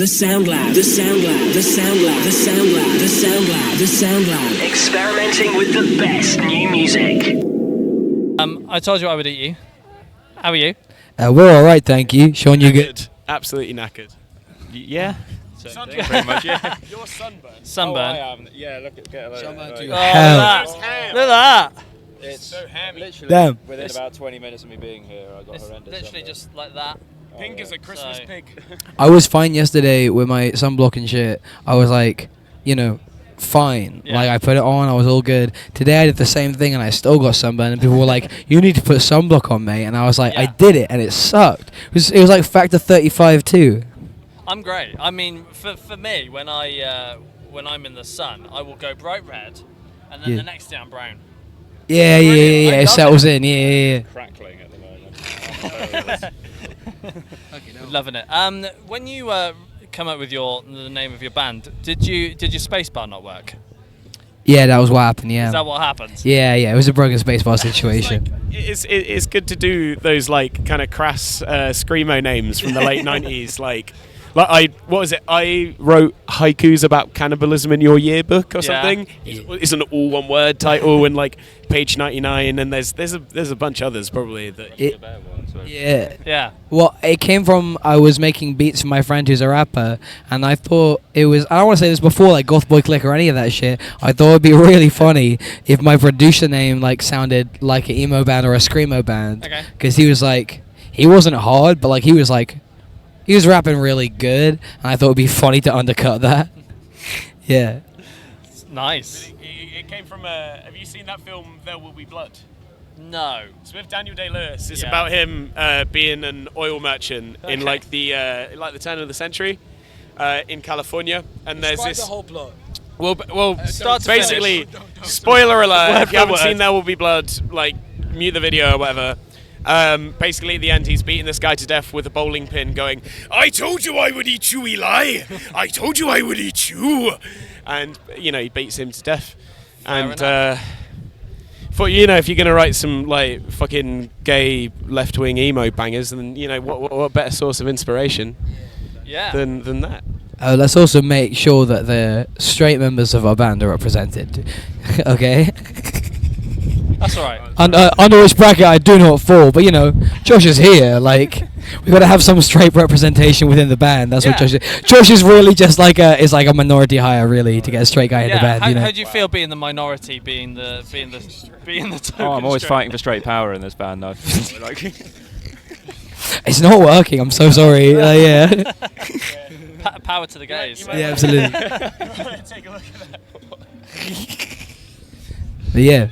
The Sound Lab, the Sound Lab, the Sound Lab, the Sound Lab, the Sound Lab, the Sound Lab. Experimenting with the best new music. I told you I would eat you. How are you? We're all right, thank you. Sean, you good? Absolutely knackered. Yeah. Sunburned. Pretty much, yeah. You're sunburned. Sunburn. Oh, I am. Yeah, look at get a look. Sunburn Look too. Oh, Hell. look at that. Look at that. It's so hammy. literally Damn. within about 20 minutes of me being here, I got It's horrendous. literally sunburn. just like that. Pink yeah. as a Christmas So- pig. I was fine yesterday with my sunblock and shit. I was like, fine. Yeah. Like, I put it on, I was all good. Today I did the same thing and I still got sunburn. And people were like, you need to put sunblock on, mate. And I was like, I Yeah. did it and it sucked. It was like factor 35 too. I'm great. I mean, for me, when I'm in the sun, I will go bright red, and then Yeah. the next day I'm brown. Yeah, Brilliant. I It love settles in. Yeah. Crackling at the moment. Loving it. When you come up with the name of your band, did your spacebar not work? Yeah, that was what happened, yeah. Is that what happened? Yeah, it was a broken spacebar situation. It's good to do those like kind of crass screamo names from the late 90s. What was it? I wrote haikus about cannibalism in your yearbook or Yeah. something. It's an all one word title and like page 99, and there's a bunch others probably that. Yeah. Yeah. Well, it came from I was making beats for my friend who's a rapper, and I thought it was, I don't want to say this before, like Goth Boy Click or any of that shit. I thought it'd be really funny if my producer name like sounded like an emo band or a screamo band. Okay. Because he was like, he wasn't hard, but like he was rapping really good, and I thought it'd be funny to undercut that. Yeah. Nice. It came from. Have you seen that film There Will Be Blood? No. It's with Daniel Day-Lewis. It's Yeah. about him being an oil merchant in like the turn of the century in California, and there's this. whole plot. Well, Start to basically, finish. spoiler alert. Word If you for haven't word. seen There Will Be Blood, like mute the video or whatever. Basically, at the end, he's beating this guy to death with a bowling pin, going, "I told you I would eat you, Eli. I told you I would eat you." And he beats him to death. Fair And if you're gonna write some like fucking gay left-wing emo bangers, then what better source of inspiration Yeah. than that? Let's also make sure that the straight members of our band are represented. Okay? That's all right. Under which bracket I do not fall, but Josh is here. Like, we got to have some straight representation within the band. That's what Yeah. Josh is. Josh is really just like a minority hire, really, to get a straight guy in the band. How do you feel being the minority, being the token? Oh, I'm always straight? fighting for straight power in this band. Though. Like, It's not working. I'm so sorry. Yeah. Power to the gays. Yeah, absolutely. Take a look at that. But yeah.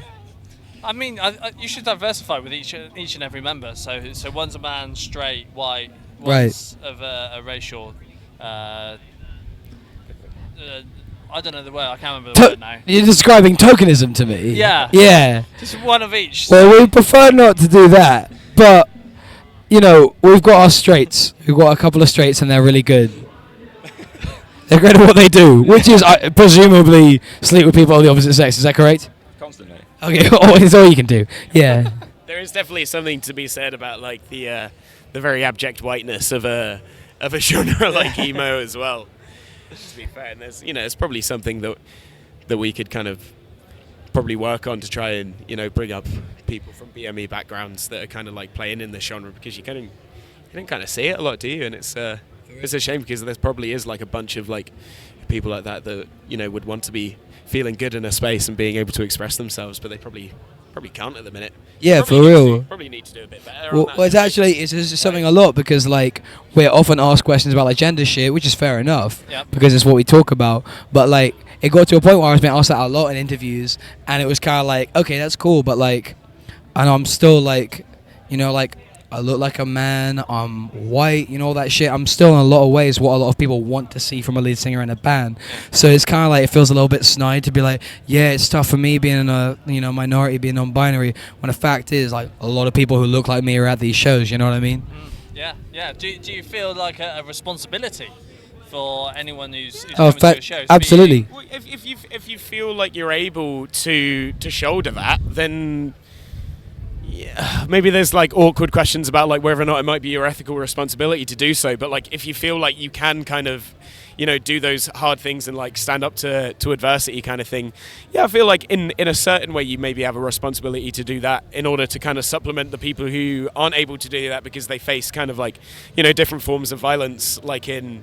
I mean, you should diversify with each and every member. So one's a man, straight, white. One's of a racial. I don't know the word. I can't remember the word now. You're describing tokenism to me. Yeah. Yeah. Just one of each. Well, we prefer not to do that, but we've got our straights. We've got a couple of straights, and they're really good. They're great at what they do, which is presumably sleep with people of the opposite sex. Is that correct? constantly. Okay, it's all you can do. Yeah. There is definitely something to be said about like the very abject whiteness of a genre like emo as well. To be fair, and there's it's probably something that we could kind of probably work on to try and bring up people from BME backgrounds that are kind of like playing in the genre, because you don't kind of see it a lot, do you? And it's a shame, because there probably is like a bunch of like people like that would want to be feeling good in a space and being able to express themselves, but they probably can't at the minute. Yeah, Probably for need real. probably need to do a bit better. Well, on that. it's something a lot, because like we're often asked questions about like gender shit, which is fair enough, Yep. because it's what we talk about. But like it got to a point where I was being asked that a lot in interviews, and it was kind of like, okay, that's cool, but like, and I'm still like, like I look like a man, I'm white, all that shit. I'm still in a lot of ways what a lot of people want to see from a lead singer in a band. So it's kind of like, it feels a little bit snide to be like, yeah, it's tough for me being a minority, being non-binary, when the fact is like a lot of people who look like me are at these shows, you know what I mean? Yeah. Do you feel like a responsibility for anyone who's Oh, coming to your shows? absolutely. Well, if you feel like you're able to shoulder that, then yeah, maybe there's like awkward questions about like whether or not it might be your ethical responsibility to do so. But like if you feel like you can kind of do those hard things and like stand up to adversity kind of thing. Yeah, I feel like in a certain way you maybe have a responsibility to do that in order to kind of supplement the people who aren't able to do that because they face kind of like different forms of violence, like in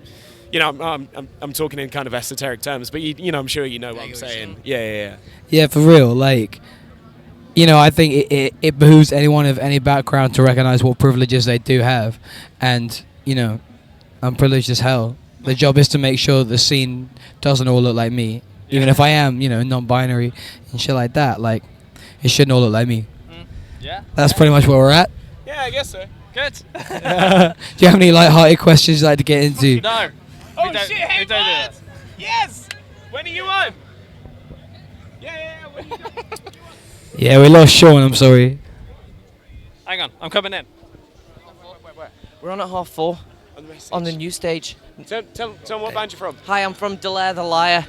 I'm talking in kind of esoteric terms, but I'm sure you know what I'm saying. Yeah, for real. Like, I think it behooves anyone of any background to recognize what privileges they do have, and I'm privileged as hell. The job is to make sure the scene doesn't all look like me, even if I am non-binary and shit like that. Like, it shouldn't all look like me. Yeah, that's pretty much where we're at. Yeah, I guess so. Good. Do you have any light-hearted questions you'd like to get into? No. Oh shit! Hey, Vlad! Yes. When are you on? Yeah. When are you on? Yeah, we lost Sean. I'm sorry. Hang on, I'm coming in. Where? We're on at 4:30 on the new stage. Tell them what band you're from. Hi, I'm from Delaire the Liar.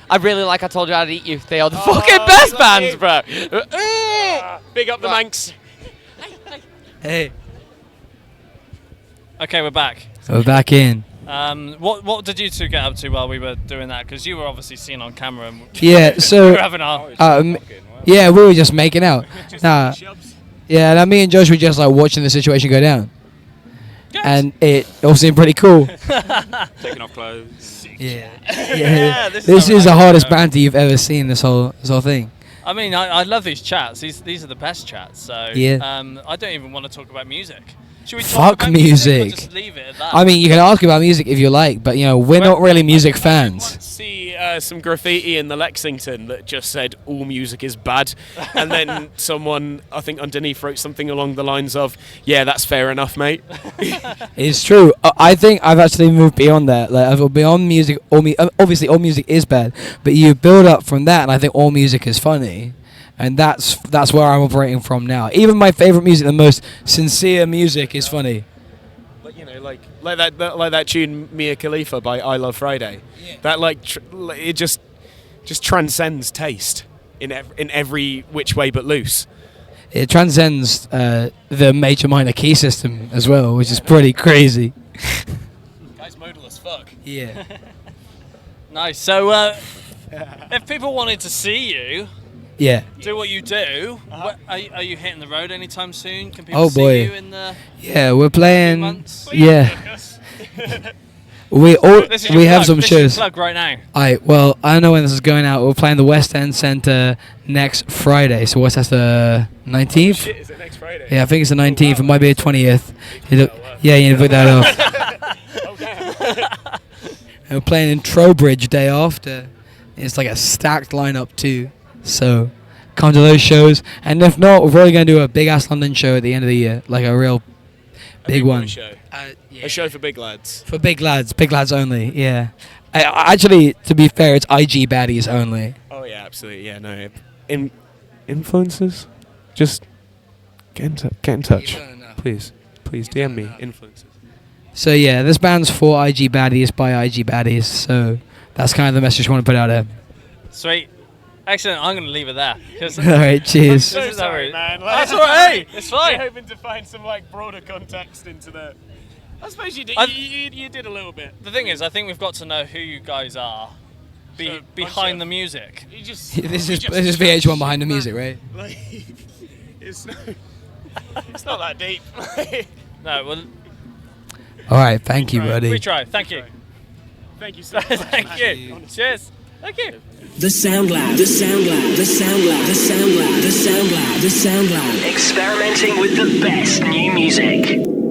I really like I Told You I'd Eat You. They are the fucking best bands, bro. Big up the Manx. Hey. Okay, we're back. We're back in. What did you two get up to while we were doing that? Because you were obviously seen on camera. And Yeah, so we were having our. yeah, we were just making out. Nah. Yeah, and me and Josh were just like watching the situation go down. Good. And it all seemed pretty cool. Taking off clothes. Yeah. This This is how the I hardest know. banter you've ever seen. This whole thing. I mean, I love these chats. These are the best chats. So Yeah. I don't even want to talk about music. Should we talk Fuck about music. or just leave it at that? I mean, you can ask about music if you like, but we're not really music I fans. did once see some graffiti in the Lexington that just said all music is bad, and then someone I think underneath wrote something along the lines of, "Yeah, that's fair enough, mate." It's true. I think I've actually moved beyond that. Like, I've beyond music. Obviously, all music is bad, but you build up from that, and I think all music is funny. And that's where I'm operating from now. Even my favorite music, the most sincere music, is funny. Like that tune Mia Khalifa by I Love Friday. Yeah. That it just transcends taste in every which way but loose. It transcends the major minor key system as well, which is pretty crazy. Guy's modal as fuck. Yeah. Nice. So, if people wanted to see you. Yeah. Do what you do. Are you hitting the road anytime soon? Can people Oh, boy. see you in the Yeah, we're playing. months? Yeah. we This is your have plug. some This is your shows. plug right now. Alright, well, I don't know when this is going out. We're playing the West End Centre next Friday. So what's that, the 19th? Shit, is it next Friday? Yeah, I think it's the 19th. It might be the 20th. Yeah, you need to put that off. And we're playing in Trowbridge day after. It's like a stacked lineup too. So come to those shows. And if not, we're probably going to do a big-ass London show at the end of the year. Like a real big one. Show. Yeah. A show for big lads. For big lads only, yeah. Actually, to be fair, it's IG baddies only. Oh yeah, absolutely. Yeah, no. Influencers, just get in touch, please DM me. Influencers. So yeah, this band's for IG baddies by IG baddies. So that's kind of the message I want to put out there. Sweet. Excellent. I'm going to leave it there. All right, cheers. So sorry, man. That's all right. It's fine. We're hoping to find some broader context into the. I suppose you did. You did a little bit. The thing is, I think we've got to know who you guys are behind the music. You just. This is VH1 behind the music, right? Like, it's not that deep. No, well, All right, thank you, buddy. we try. Thank you. Thank you so much. Thank you. Cheers. Thank you. The Sound Lab, the Sound Lab, the Sound Lab, the Sound Lab, the Sound Lab, the Sound Lab. Experimenting with the best new music.